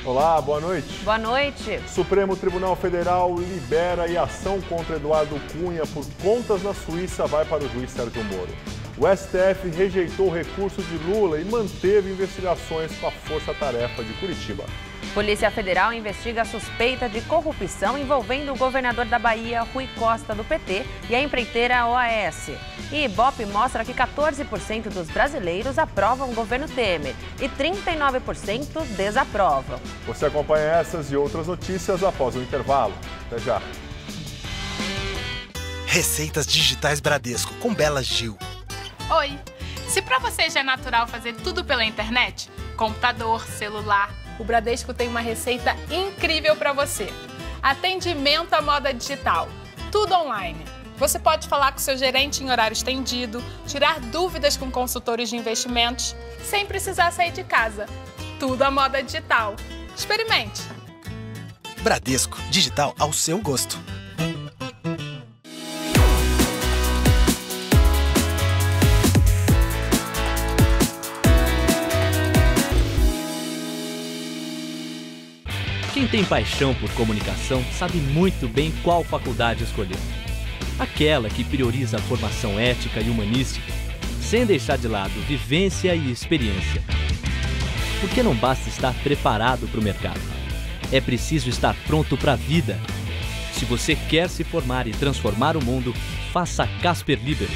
Olá, boa noite. Boa noite. Supremo Tribunal Federal libera e ação contra Eduardo Cunha por contas na Suíça vai para o juiz Sérgio Moro. O STF rejeitou o recurso de Lula e manteve investigações com a Força Tarefa de Curitiba. Polícia Federal investiga a suspeita de corrupção envolvendo o governador da Bahia, Rui Costa, do PT, e a empreiteira OAS. E Ibope mostra que 14% dos brasileiros aprovam o governo Temer e 39% desaprovam. Você acompanha essas e outras notícias após o intervalo. Até já. Receitas Digitais Bradesco, com Bela Gil. Oi! Se para você já é natural fazer tudo pela internet, computador, celular, o Bradesco tem uma receita incrível para você. Atendimento à moda digital, tudo online. Você pode falar com seu gerente em horário estendido, tirar dúvidas com consultores de investimentos, sem precisar sair de casa. Tudo à moda digital. Experimente! Bradesco, digital ao seu gosto. Quem tem paixão por comunicação sabe muito bem qual faculdade escolher. Aquela que prioriza a formação ética e humanística, sem deixar de lado vivência e experiência. Porque não basta estar preparado para o mercado. É preciso estar pronto para a vida. Se você quer se formar e transformar o mundo, faça Casper Libero.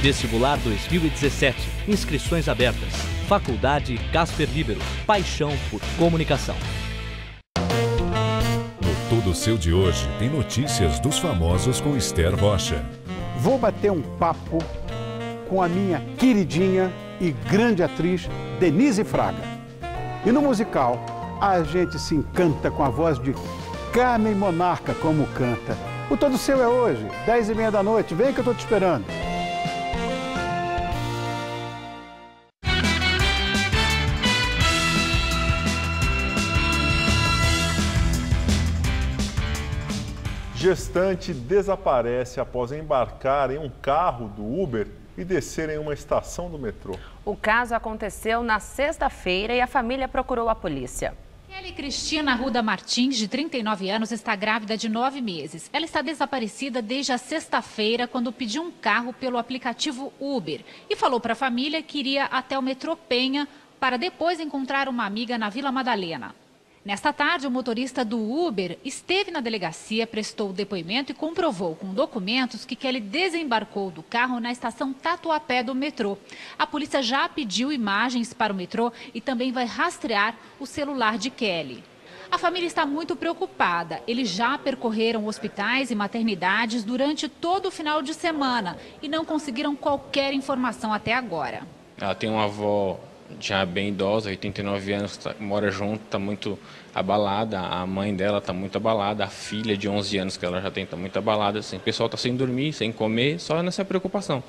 Vestibular 2017. Inscrições abertas. Faculdade Casper Libero. Paixão por comunicação. Tudo Seu de hoje tem notícias dos famosos com Esther Rocha. Vou bater um papo com a minha queridinha e grande atriz Denise Fraga. E no musical, a gente se encanta com a voz de Carmen Monarca como canta. O Todo Seu é hoje, 10h30 da noite. Vem que eu tô te esperando. Gestante desaparece após embarcar em um carro do Uber e descer em uma estação do metrô. O caso aconteceu na sexta-feira e a família procurou a polícia. Kelly Cristina Arruda Martins, de 39 anos, está grávida de 9 meses. Ela está desaparecida desde a sexta-feira, quando pediu um carro pelo aplicativo Uber e falou para a família que iria até o metrô Penha para depois encontrar uma amiga na Vila Madalena. Nesta tarde, o motorista do Uber esteve na delegacia, prestou depoimento e comprovou com documentos que Kelly desembarcou do carro na estação Tatuapé do metrô. A polícia já pediu imagens para o metrô e também vai rastrear o celular de Kelly. A família está muito preocupada. Eles já percorreram hospitais e maternidades durante todo o final de semana e não conseguiram qualquer informação até agora. Ela tem uma avó já bem idosa, 89 anos, mora junto, está muito abalada. A mãe dela está muito abalada, a filha de 11 anos que ela já tem está muito abalada. Assim, o pessoal está sem dormir, sem comer, só nessa preocupação,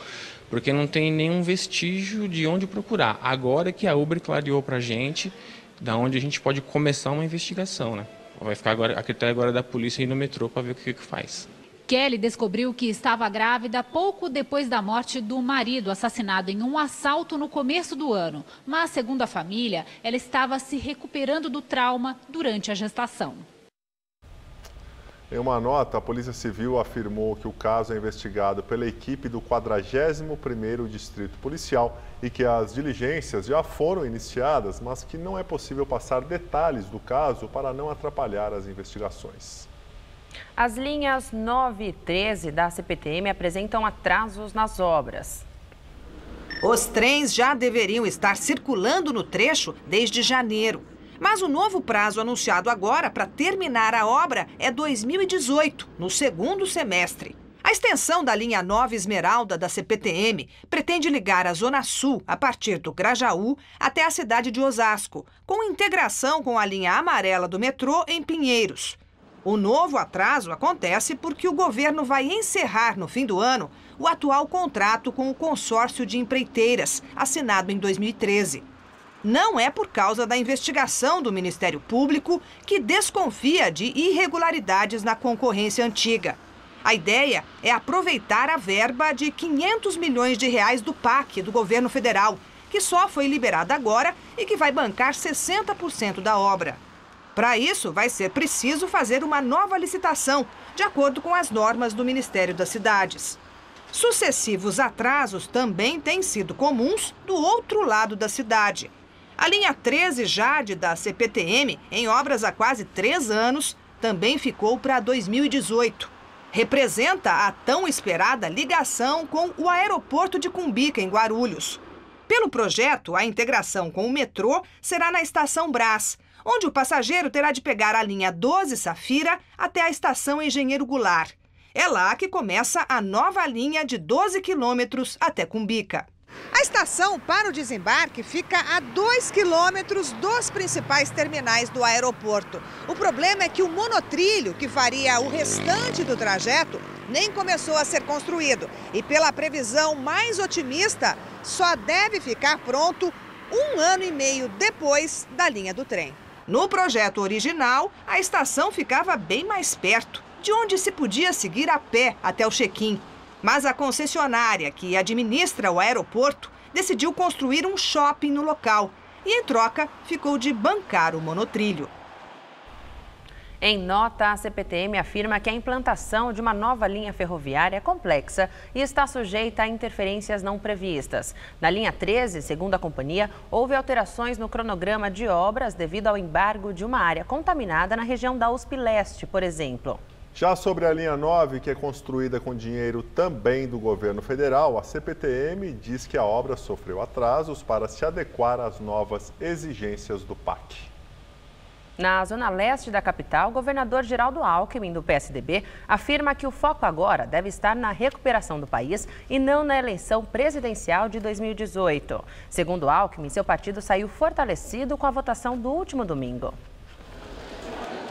porque não tem nenhum vestígio de onde procurar. Agora que a Uber clareou para a gente, da onde a gente pode começar uma investigação, né? Vai ficar agora, a critério agora da polícia ir no metrô para ver o que faz. Kelly descobriu que estava grávida pouco depois da morte do marido, assassinado em um assalto no começo do ano. Mas, segundo a família, ela estava se recuperando do trauma durante a gestação. Em uma nota, a Polícia Civil afirmou que o caso é investigado pela equipe do 41º Distrito Policial e que as diligências já foram iniciadas, mas que não é possível passar detalhes do caso para não atrapalhar as investigações. As linhas 9 e 13 da CPTM apresentam atrasos nas obras. Os trens já deveriam estar circulando no trecho desde janeiro. Mas o novo prazo anunciado agora para terminar a obra é 2018, no segundo semestre. A extensão da linha 9 Esmeralda da CPTM pretende ligar a Zona Sul, a partir do Grajaú, até a cidade de Osasco, com integração com a linha amarela do metrô em Pinheiros. O novo atraso acontece porque o governo vai encerrar, no fim do ano, o atual contrato com o consórcio de empreiteiras, assinado em 2013. Não é por causa da investigação do Ministério Público, que desconfia de irregularidades na concorrência antiga. A ideia é aproveitar a verba de 500 milhões de reais do PAC, do governo federal, que só foi liberada agora e que vai bancar 60% da obra. Para isso, vai ser preciso fazer uma nova licitação, de acordo com as normas do Ministério das Cidades. Sucessivos atrasos também têm sido comuns do outro lado da cidade. A linha 13 Jade da CPTM, em obras há quase 3 anos, também ficou para 2018. Representa a tão esperada ligação com o aeroporto de Cumbica, em Guarulhos. Pelo projeto, a integração com o metrô será na Estação Brás, onde o passageiro terá de pegar a linha 12 Safira até a Estação Engenheiro Goulart. É lá que começa a nova linha de 12 quilômetros até Cumbica. A estação para o desembarque fica a 2 quilômetros dos principais terminais do aeroporto. O problema é que o monotrilho, que faria o restante do trajeto, nem começou a ser construído. E pela previsão mais otimista, só deve ficar pronto 1 ano e meio depois da linha do trem. No projeto original, a estação ficava bem mais perto, de onde se podia seguir a pé até o check-in. Mas a concessionária que administra o aeroporto decidiu construir um shopping no local e, em troca, ficou de bancar o monotrilho. Em nota, a CPTM afirma que a implantação de uma nova linha ferroviária é complexa e está sujeita a interferências não previstas. Na linha 13, segundo a companhia, houve alterações no cronograma de obras devido ao embargo de uma área contaminada na região da USP Leste, por exemplo. Já sobre a linha 9, que é construída com dinheiro também do governo federal, a CPTM diz que a obra sofreu atrasos para se adequar às novas exigências do PAC. Na zona leste da capital, o governador Geraldo Alckmin, do PSDB, afirma que o foco agora deve estar na recuperação do país e não na eleição presidencial de 2018. Segundo Alckmin, seu partido saiu fortalecido com a votação do último domingo.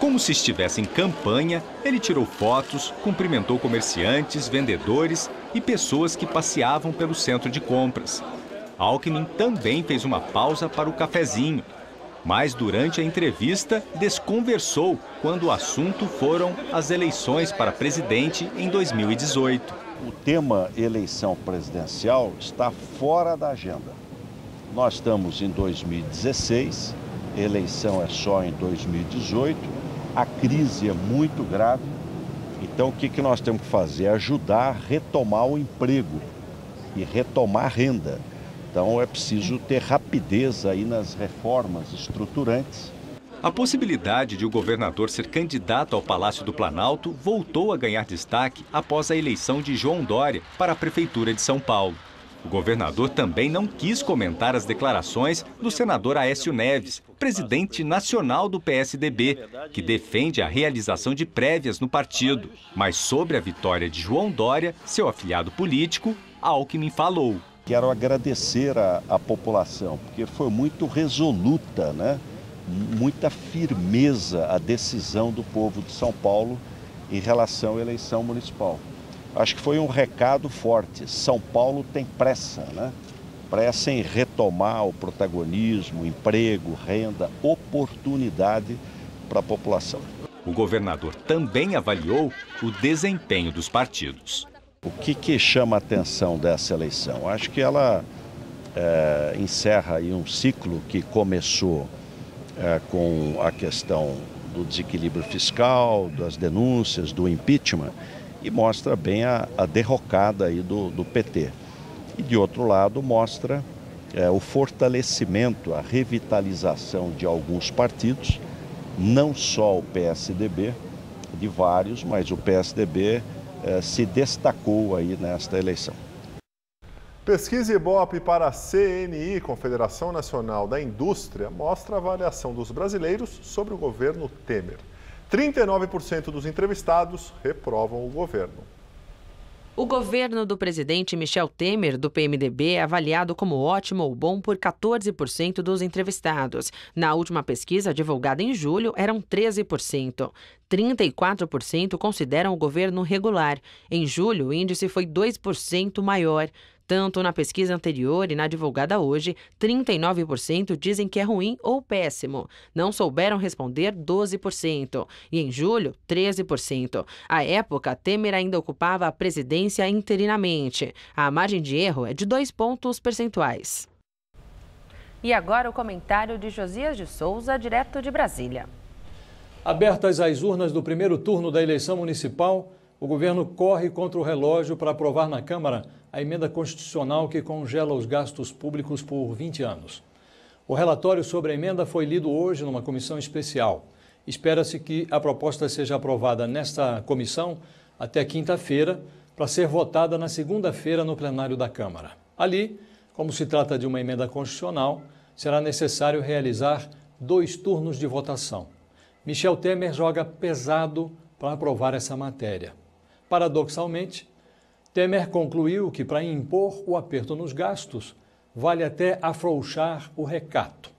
Como se estivesse em campanha, ele tirou fotos, cumprimentou comerciantes, vendedores e pessoas que passeavam pelo centro de compras. Alckmin também fez uma pausa para o cafezinho, mas durante a entrevista desconversou quando o assunto foram as eleições para presidente em 2018. O tema eleição presidencial está fora da agenda. Nós estamos em 2016, eleição é só em 2018. A crise é muito grave, então o que nós temos que fazer? Ajudar a retomar o emprego e retomar a renda. Então é preciso ter rapidez aí nas reformas estruturantes. A possibilidade de o governador ser candidato ao Palácio do Planalto voltou a ganhar destaque após a eleição de João Dória para a Prefeitura de São Paulo. O governador também não quis comentar as declarações do senador Aécio Neves, presidente nacional do PSDB, que defende a realização de prévias no partido. Mas sobre a vitória de João Dória, seu afiliado político, Alckmin falou. Quero agradecer à população, porque foi muito resoluta, né? Muita firmeza a decisão do povo de São Paulo em relação à eleição municipal. Acho que foi um recado forte. São Paulo tem pressa, né? Pressa em retomar o protagonismo, emprego, renda, oportunidade para a população. O governador também avaliou o desempenho dos partidos. O que chama a atenção dessa eleição? Acho que ela encerra aí um ciclo que começou com a questão do desequilíbrio fiscal, das denúncias, do impeachment, e mostra bem a derrocada aí do PT. E, de outro lado, mostra o fortalecimento, a revitalização de alguns partidos, não só o PSDB, de vários, mas o PSDB se destacou aí nesta eleição. Pesquisa Ibope para a CNI, Confederação Nacional da Indústria, mostra a avaliação dos brasileiros sobre o governo Temer. 39% dos entrevistados reprovam o governo. O governo do presidente Michel Temer, do PMDB, é avaliado como ótimo ou bom por 14% dos entrevistados. Na última pesquisa, divulgada em julho, eram 13%. 34% consideram o governo regular. Em julho, o índice foi 2% maior. Tanto na pesquisa anterior e na divulgada hoje, 39% dizem que é ruim ou péssimo. Não souberam responder 12%. E em julho, 13%. À época, Temer ainda ocupava a presidência interinamente. A margem de erro é de 2 pontos percentuais. E agora o comentário de Josias de Souza, direto de Brasília. Abertas as urnas do primeiro turno da eleição municipal, o governo corre contra o relógio para aprovar na Câmara a emenda constitucional que congela os gastos públicos por 20 anos. O relatório sobre a emenda foi lido hoje numa comissão especial. Espera-se que a proposta seja aprovada nesta comissão até quinta-feira, para ser votada na segunda-feira no plenário da Câmara. Ali, como se trata de uma emenda constitucional, será necessário realizar 2 turnos de votação. Michel Temer joga pesado para aprovar essa matéria. Paradoxalmente, Temer concluiu que para impor o aperto nos gastos, vale até afrouxar o recato.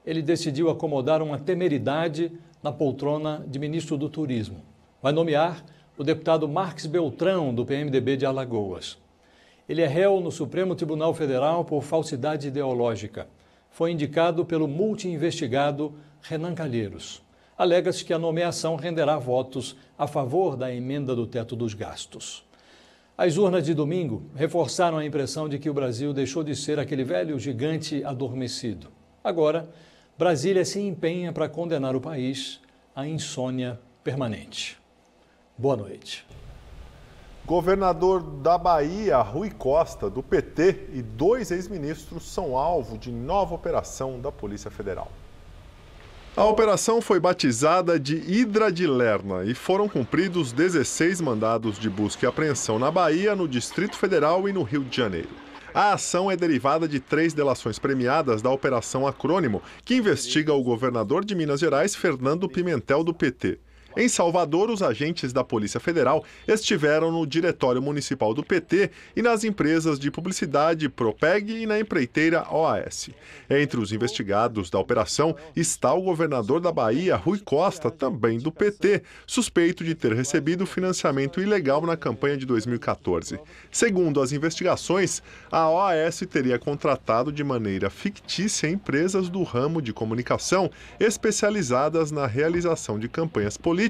Ele decidiu acomodar uma temeridade na poltrona de ministro do Turismo. Vai nomear o deputado Marques Beltrão, do PMDB de Alagoas. Ele é réu no Supremo Tribunal Federal por falsidade ideológica. Foi indicado pelo multi-investigado Renan Calheiros. Alega-se que a nomeação renderá votos a favor da emenda do teto dos gastos. As urnas de domingo reforçaram a impressão de que o Brasil deixou de ser aquele velho gigante adormecido. Agora, Brasília se empenha para condenar o país à insônia permanente. Boa noite. Governador da Bahia, Rui Costa, do PT, e 2 ex-ministros são alvo de nova operação da Polícia Federal. A operação foi batizada de Hidra de Lerna e foram cumpridos 16 mandados de busca e apreensão na Bahia, no Distrito Federal e no Rio de Janeiro. A ação é derivada de 3 delações premiadas da Operação Acrônimo, que investiga o governador de Minas Gerais, Fernando Pimentel, do PT. Em Salvador, os agentes da Polícia Federal estiveram no Diretório Municipal do PT e nas empresas de publicidade Propeg e na empreiteira OAS. Entre os investigados da operação está o governador da Bahia, Rui Costa, também do PT, suspeito de ter recebido financiamento ilegal na campanha de 2014. Segundo as investigações, a OAS teria contratado de maneira fictícia empresas do ramo de comunicação especializadas na realização de campanhas políticas,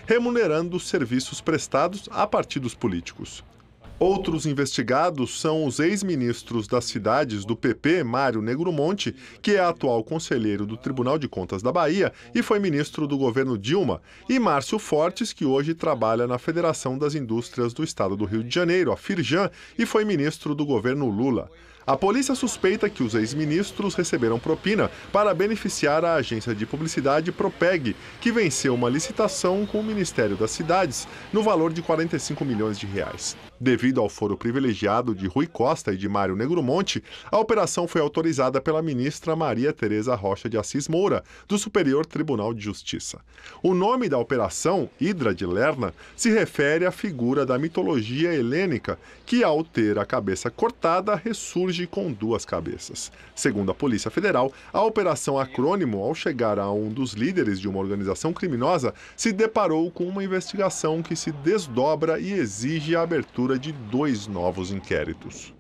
remunerando os serviços prestados a partidos políticos. Outros investigados são os ex-ministros das cidades do PP, Mário Negromonte, que é atual conselheiro do Tribunal de Contas da Bahia e foi ministro do governo Dilma, e Márcio Fortes, que hoje trabalha na Federação das Indústrias do Estado do Rio de Janeiro, a Firjan, e foi ministro do governo Lula. A polícia suspeita que os ex-ministros receberam propina para beneficiar a agência de publicidade Propeg, que venceu uma licitação com o Ministério das Cidades no valor de 45 milhões de reais. Devido ao foro privilegiado de Rui Costa e de Mário Negromonte, a operação foi autorizada pela ministra Maria Tereza Rocha de Assis Moura, do Superior Tribunal de Justiça. O nome da operação, Hidra de Lerna, se refere à figura da mitologia helênica, que ao ter a cabeça cortada, ressurge com 2 cabeças. Segundo a Polícia Federal, a Operação Acrônimo, ao chegar a um dos líderes de uma organização criminosa, se deparou com uma investigação que se desdobra e exige a abertura de 2 novos inquéritos.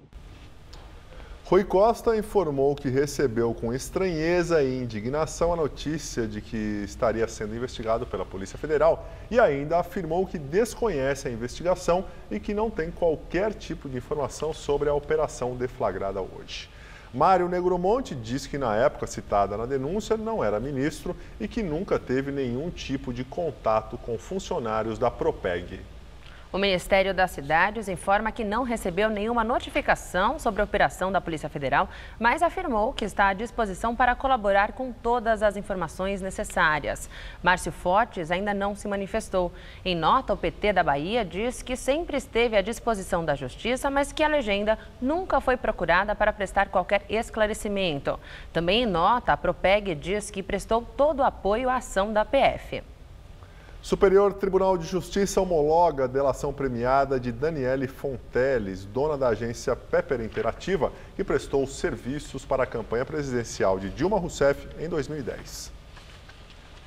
Rui Costa informou que recebeu com estranheza e indignação a notícia de que estaria sendo investigado pela Polícia Federal e ainda afirmou que desconhece a investigação e que não tem qualquer tipo de informação sobre a operação deflagrada hoje. Mário Negromonte diz que na época citada na denúncia não era ministro e que nunca teve nenhum tipo de contato com funcionários da Propeg. O Ministério das Cidades informa que não recebeu nenhuma notificação sobre a operação da Polícia Federal, mas afirmou que está à disposição para colaborar com todas as informações necessárias. Márcio Fortes ainda não se manifestou. Em nota, o PT da Bahia diz que sempre esteve à disposição da Justiça, mas que a legenda nunca foi procurada para prestar qualquer esclarecimento. Também em nota, a Propeg diz que prestou todo o apoio à ação da PF. Superior Tribunal de Justiça homologa a delação premiada de Daniele Fonteles, dona da agência Pepper Interativa, que prestou serviços para a campanha presidencial de Dilma Rousseff em 2010.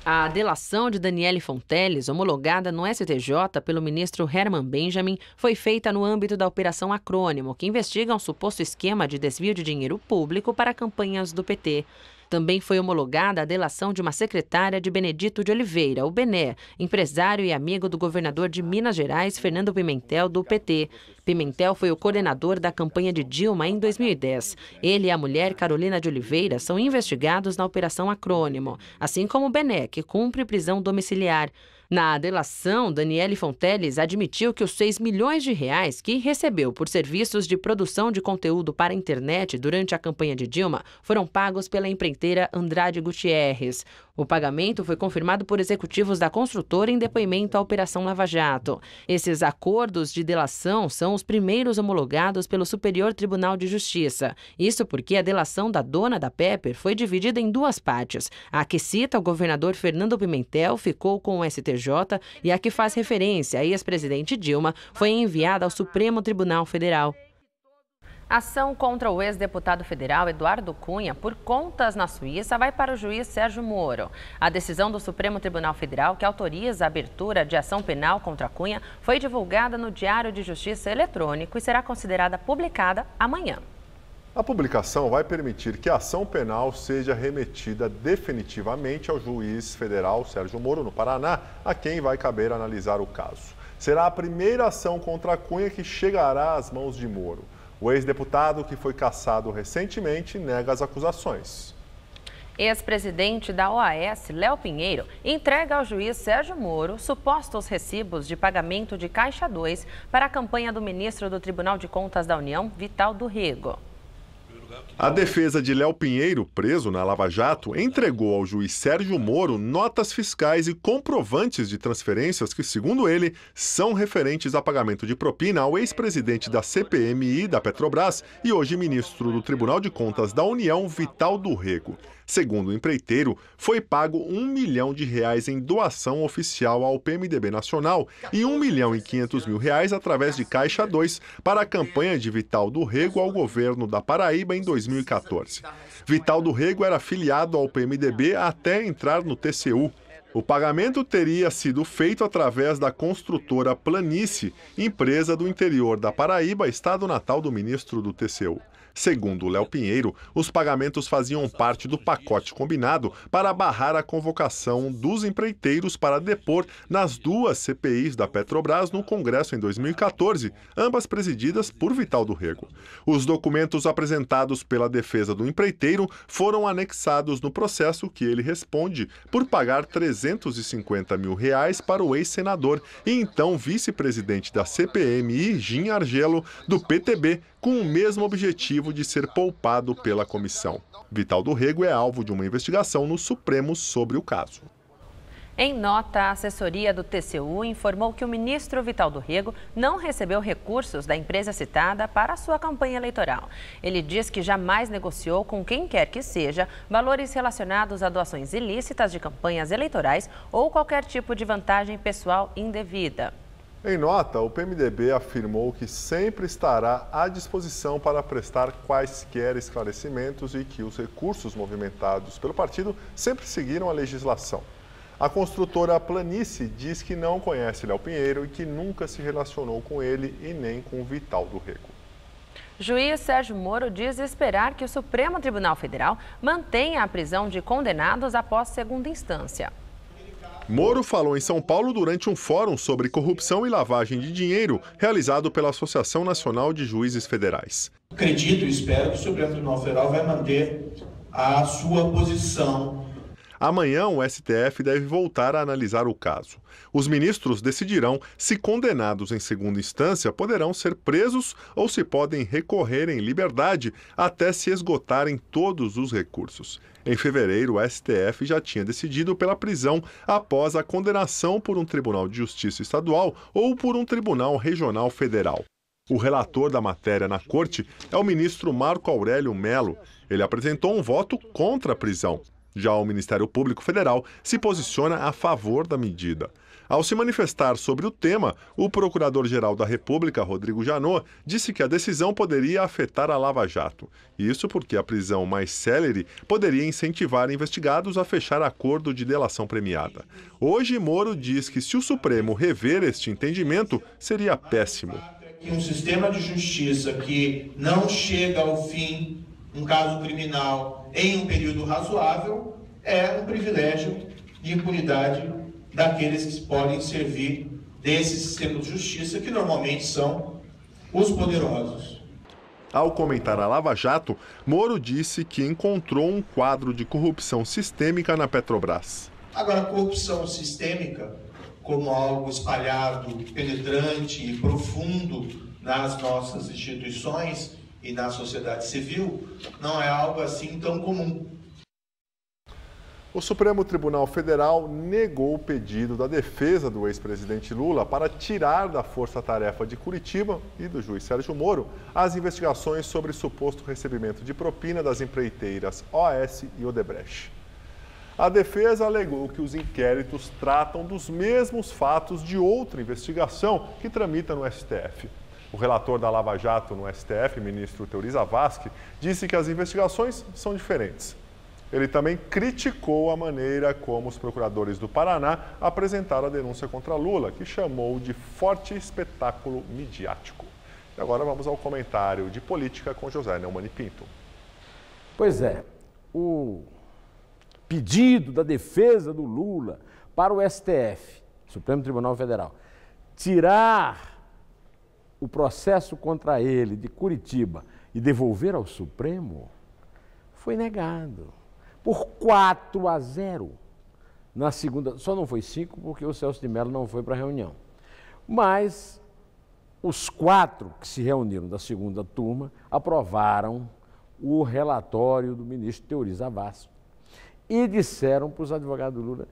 A delação de Daniele Fonteles, homologada no STJ pelo ministro Herman Benjamin, foi feita no âmbito da Operação Acrônimo, que investiga um suposto esquema de desvio de dinheiro público para campanhas do PT. Também foi homologada a delação de uma secretária de Benedito de Oliveira, o Bené, empresário e amigo do governador de Minas Gerais, Fernando Pimentel, do PT. Pimentel foi o coordenador da campanha de Dilma em 2010. Ele e a mulher Carolina de Oliveira são investigados na Operação Acrônimo, assim como o Bené, que cumpre prisão domiciliar. Na delação, Daniele Fonteles admitiu que os 6 milhões de reais que recebeu por serviços de produção de conteúdo para a internet durante a campanha de Dilma foram pagos pela empreiteira Andrade Gutierrez. O pagamento foi confirmado por executivos da construtora em depoimento à Operação Lava Jato. Esses acordos de delação são os primeiros homologados pelo Superior Tribunal de Justiça. Isso porque a delação da dona da Pepper foi dividida em 2 partes. A que cita o governador Fernando Pimentel ficou com o STJ e a que faz referência à ex-presidente Dilma foi enviada ao Supremo Tribunal Federal. Ação contra o ex-deputado federal Eduardo Cunha por contas na Suíça vai para o juiz Sérgio Moro. A decisão do Supremo Tribunal Federal, que autoriza a abertura de ação penal contra Cunha, foi divulgada no Diário de Justiça Eletrônico e será considerada publicada amanhã. A publicação vai permitir que a ação penal seja remetida definitivamente ao juiz federal Sérgio Moro, no Paraná, a quem vai caber analisar o caso. Será a primeira ação contra Cunha que chegará às mãos de Moro. O ex-deputado, que foi cassado recentemente, nega as acusações. Ex-presidente da OAS, Léo Pinheiro, entrega ao juiz Sérgio Moro supostos recibos de pagamento de Caixa 2 para a campanha do ministro do Tribunal de Contas da União, Vital do Rego. A defesa de Léo Pinheiro, preso na Lava Jato, entregou ao juiz Sérgio Moro notas fiscais e comprovantes de transferências que, segundo ele, são referentes a pagamento de propina ao ex-presidente da CPMI da Petrobras e hoje ministro do Tribunal de Contas da União, Vital do Rego. Segundo o empreiteiro, foi pago R$1 milhão em doação oficial ao PMDB Nacional e R$1.500.000 através de Caixa 2 para a campanha de Vital do Rego ao governo da Paraíba em 2014. Vital do Rego era filiado ao PMDB até entrar no TCU. O pagamento teria sido feito através da construtora Planície, empresa do interior da Paraíba, estado natal do ministro do TCU. Segundo Léo Pinheiro, os pagamentos faziam parte do pacote combinado para barrar a convocação dos empreiteiros para depor nas 2 CPIs da Petrobras no Congresso em 2014, ambas presididas por Vital do Rego. Os documentos apresentados pela defesa do empreiteiro foram anexados no processo que ele responde por pagar R$350 mil para o ex-senador e então vice-presidente da CPMI, Gin Argelo, do PTB, com o mesmo objetivo de ser poupado pela comissão. Vital do Rego é alvo de uma investigação no Supremo sobre o caso. Em nota, a assessoria do TCU informou que o ministro Vital do Rego não recebeu recursos da empresa citada para a sua campanha eleitoral. Ele diz que jamais negociou com quem quer que seja valores relacionados a doações ilícitas de campanhas eleitorais ou qualquer tipo de vantagem pessoal indevida. Em nota, o PMDB afirmou que sempre estará à disposição para prestar quaisquer esclarecimentos e que os recursos movimentados pelo partido sempre seguiram a legislação. A construtora Planície diz que não conhece Léo Pinheiro e que nunca se relacionou com ele e nem com Vital do Rego. Juiz Sérgio Moro diz esperar que o Supremo Tribunal Federal mantenha a prisão de condenados após segunda instância. Moro falou em São Paulo durante um fórum sobre corrupção e lavagem de dinheiro realizado pela Associação Nacional de Juízes Federais. Acredito e espero que o Supremo Tribunal Federal vai manter a sua posição. Amanhã, o STF deve voltar a analisar o caso. Os ministros decidirão se condenados em segunda instância poderão ser presos ou se podem recorrer em liberdade até se esgotarem todos os recursos. Em fevereiro, o STF já tinha decidido pela prisão após a condenação por um tribunal de justiça estadual ou por um tribunal regional federal. O relator da matéria na corte é o ministro Marco Aurélio Mello. Ele apresentou um voto contra a prisão. Já o Ministério Público Federal se posiciona a favor da medida. Ao se manifestar sobre o tema, o Procurador-Geral da República, Rodrigo Janot, disse que a decisão poderia afetar a Lava Jato. Isso porque a prisão mais célere poderia incentivar investigados a fechar acordo de delação premiada. Hoje, Moro diz que se o Supremo rever este entendimento, seria péssimo. Um sistema de justiça que não chega ao fim um caso criminal em um período razoável é um privilégio de impunidade daqueles que podem servir desse sistema de justiça, que normalmente são os poderosos. Ao comentar a Lava Jato, Moro disse que encontrou um quadro de corrupção sistêmica na Petrobras. Agora, a corrupção sistêmica, como algo espalhado, penetrante e profundo nas nossas instituições e na sociedade civil, não é algo assim tão comum. O Supremo Tribunal Federal negou o pedido da defesa do ex-presidente Lula para tirar da Força-Tarefa de Curitiba e do juiz Sérgio Moro as investigações sobre suposto recebimento de propina das empreiteiras OAS e Odebrecht. A defesa alegou que os inquéritos tratam dos mesmos fatos de outra investigação que tramita no STF. O relator da Lava Jato no STF, ministro Teori Zavascki, disse que as investigações são diferentes. Ele também criticou a maneira como os procuradores do Paraná apresentaram a denúncia contra Lula, que chamou de forte espetáculo midiático. E agora vamos ao comentário de política com José Neumann e Pinto. Pois é, o pedido da defesa do Lula para o STF, Supremo Tribunal Federal, tirar o processo contra ele de Curitiba e devolver ao Supremo, foi negado. Por 4-0 na segunda, só não foi 5 porque o Celso de Mello não foi para a reunião. Mas os 4 que se reuniram da segunda turma aprovaram o relatório do ministro Teori Zavascki e disseram para os advogados do Lula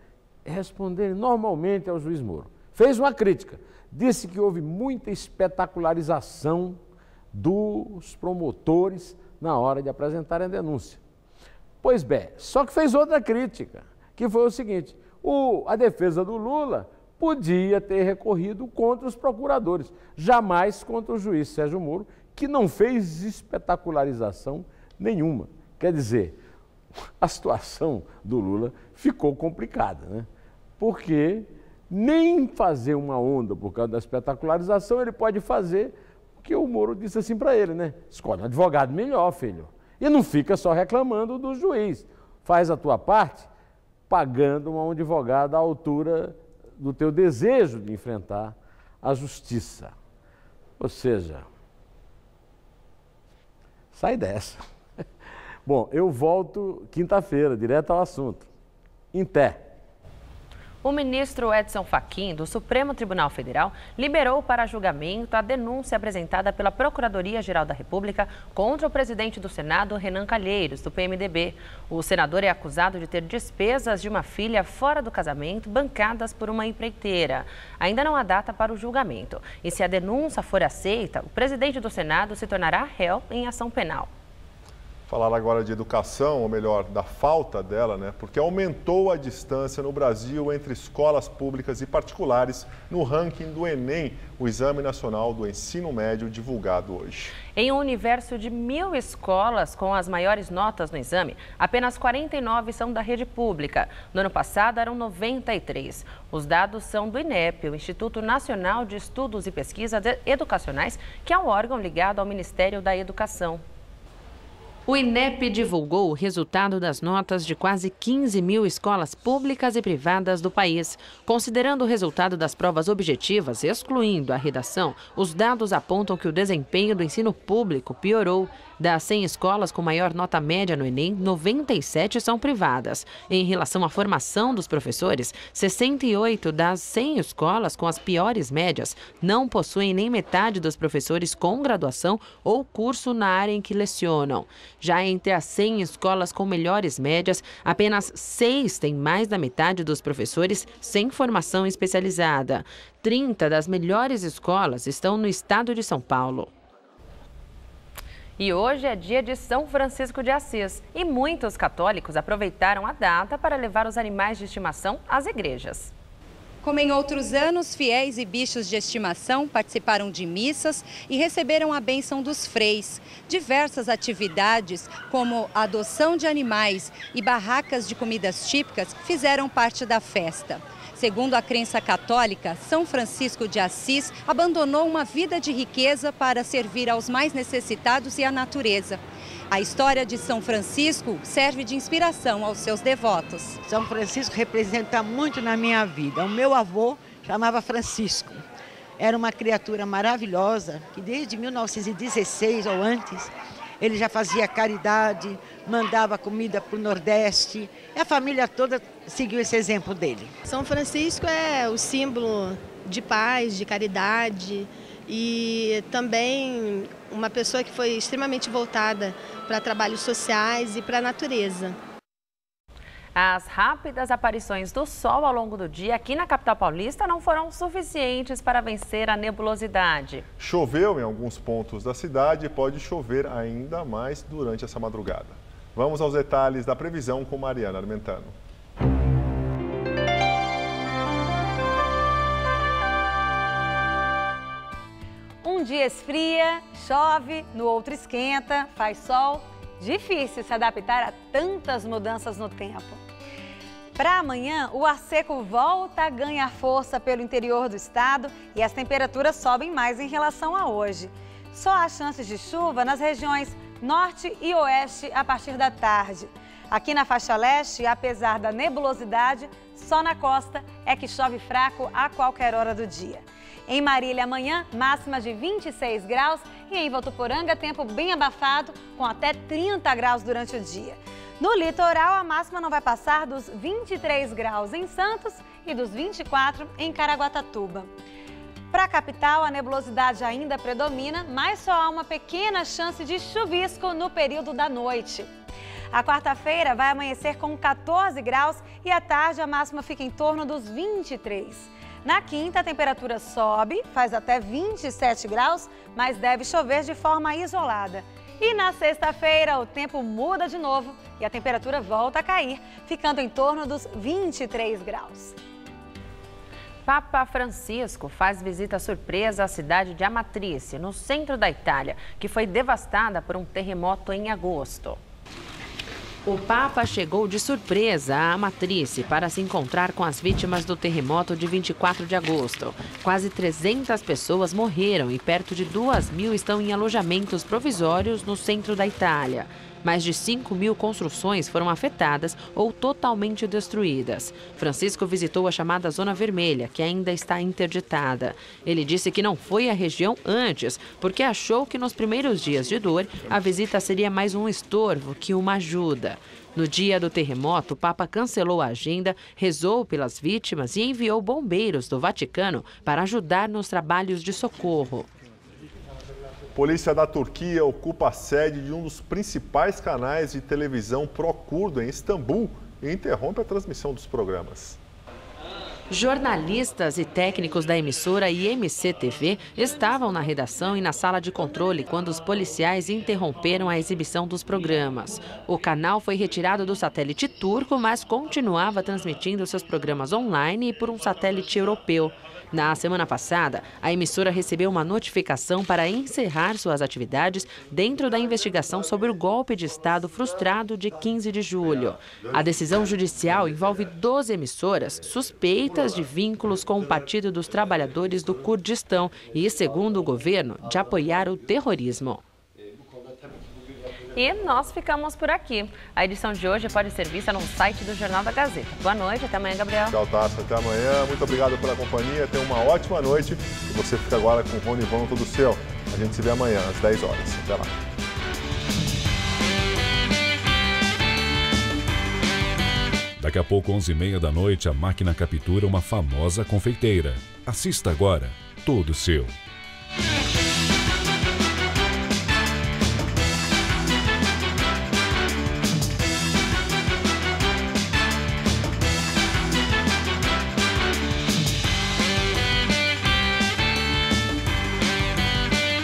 responderem normalmente ao juiz Moro. Fez uma crítica, disse que houve muita espetacularização dos promotores na hora de apresentarem a denúncia. Pois bem, só que fez outra crítica, que foi o seguinte: a defesa do Lula podia ter recorrido contra os procuradores, jamais contra o juiz Sérgio Moro, que não fez espetacularização nenhuma. Quer dizer, a situação do Lula ficou complicada, né? Porque nem fazer uma onda por causa da espetacularização ele pode fazer, porque o Moro disse assim para ele, né? Escolhe um advogado melhor, filho. E não fica só reclamando do juiz. Faz a tua parte pagando um advogado à altura do teu desejo de enfrentar a justiça. Ou seja, sai dessa. Bom, eu volto quinta-feira, direto ao assunto. Em pé. O ministro Edson Fachin, do Supremo Tribunal Federal, liberou para julgamento a denúncia apresentada pela Procuradoria-Geral da República contra o presidente do Senado, Renan Calheiros, do PMDB. O senador é acusado de ter despesas de uma filha fora do casamento bancadas por uma empreiteira. Ainda não há data para o julgamento. E se a denúncia for aceita, o presidente do Senado se tornará réu em ação penal. Falar agora de educação, ou melhor, da falta dela, né? Porque aumentou a distância no Brasil entre escolas públicas e particulares no ranking do Enem, o Exame Nacional do Ensino Médio divulgado hoje. Em um universo de 1.000 escolas com as maiores notas no exame, apenas 49 são da rede pública. No ano passado, eram 93. Os dados são do INEP, o Instituto Nacional de Estudos e Pesquisas Educacionais, que é um órgão ligado ao Ministério da Educação. O INEP divulgou o resultado das notas de quase 15.000 escolas públicas e privadas do país. Considerando o resultado das provas objetivas, excluindo a redação, os dados apontam que o desempenho do ensino público piorou. Das 100 escolas com maior nota média no Enem, 97 são privadas. Em relação à formação dos professores, 68 das 100 escolas com as piores médias não possuem nem metade dos professores com graduação ou curso na área em que lecionam. Já entre as 100 escolas com melhores médias, apenas 6 têm mais da metade dos professores sem formação especializada. 30 das melhores escolas estão no estado de São Paulo. E hoje é dia de São Francisco de Assis e muitos católicos aproveitaram a data para levar os animais de estimação às igrejas. Como em outros anos, fiéis e bichos de estimação participaram de missas e receberam a bênção dos freis. Diversas atividades, como a adoção de animais e barracas de comidas típicas, fizeram parte da festa. Segundo a crença católica, São Francisco de Assis abandonou uma vida de riqueza para servir aos mais necessitados e à natureza. A história de São Francisco serve de inspiração aos seus devotos. São Francisco representa muito na minha vida. O meu avô chamava Francisco. Era uma criatura maravilhosa que desde 1916 ou antes, ele já fazia caridade, mandava comida para o Nordeste. E a família toda seguiu esse exemplo dele. São Francisco é o símbolo de paz, de caridade e também uma pessoa que foi extremamente voltada para trabalhos sociais e para a natureza. As rápidas aparições do sol ao longo do dia aqui na capital paulista não foram suficientes para vencer a nebulosidade. Choveu em alguns pontos da cidade e pode chover ainda mais durante essa madrugada. Vamos aos detalhes da previsão com Mariana Armentano. Um dia esfria, chove, no outro esquenta, faz sol. Difícil se adaptar a tantas mudanças no tempo. Para amanhã, o ar seco volta a ganhar força pelo interior do estado e as temperaturas sobem mais em relação a hoje. Só há chances de chuva nas regiões norte e oeste a partir da tarde. Aqui na faixa leste, apesar da nebulosidade, só na costa é que chove fraco a qualquer hora do dia. Em Marília, amanhã, máxima de 26 graus e em Votuporanga, tempo bem abafado, com até 30 graus durante o dia. No litoral, a máxima não vai passar dos 23 graus em Santos e dos 24 em Caraguatatuba. Para a capital, a nebulosidade ainda predomina, mas só há uma pequena chance de chuvisco no período da noite. A quarta-feira vai amanhecer com 14 graus e à tarde a máxima fica em torno dos 23. Na quinta, a temperatura sobe, faz até 27 graus, mas deve chover de forma isolada. E na sexta-feira, o tempo muda de novo e a temperatura volta a cair, ficando em torno dos 23 graus. Papa Francisco faz visita surpresa à cidade de Amatrice, no centro da Itália, que foi devastada por um terremoto em agosto. O Papa chegou de surpresa a Amatrice para se encontrar com as vítimas do terremoto de 24 de agosto. Quase 300 pessoas morreram e perto de 2.000 estão em alojamentos provisórios no centro da Itália. Mais de 5.000 construções foram afetadas ou totalmente destruídas. Francisco visitou a chamada Zona Vermelha, que ainda está interditada. Ele disse que não foi à região antes, porque achou que nos primeiros dias de dor, a visita seria mais um estorvo que uma ajuda. No dia do terremoto, o Papa cancelou a agenda, rezou pelas vítimas e enviou bombeiros do Vaticano para ajudar nos trabalhos de socorro. Polícia da Turquia ocupa a sede de um dos principais canais de televisão pró-curdo em Istambul e interrompe a transmissão dos programas. Jornalistas e técnicos da emissora IMC TV estavam na redação e na sala de controle quando os policiais interromperam a exibição dos programas. O canal foi retirado do satélite turco, mas continuava transmitindo seus programas online e por um satélite europeu. Na semana passada, a emissora recebeu uma notificação para encerrar suas atividades dentro da investigação sobre o golpe de Estado frustrado de 15 de julho. A decisão judicial envolve 12 emissoras suspeitas de vínculos com o Partido dos Trabalhadores do Kurdistão e, segundo o governo, de apoiar o terrorismo. E nós ficamos por aqui. A edição de hoje pode ser vista no site do Jornal da Gazeta. Boa noite, até amanhã, Gabriel. Tchau, Tássia, até amanhã. Muito obrigado pela companhia, tenha uma ótima noite. E você fica agora com o Rony Vão Todo Seu. A gente se vê amanhã, às 10 horas. Até lá. Daqui a pouco, 11h30 da noite, a máquina captura uma famosa confeiteira. Assista agora, Todo Seu.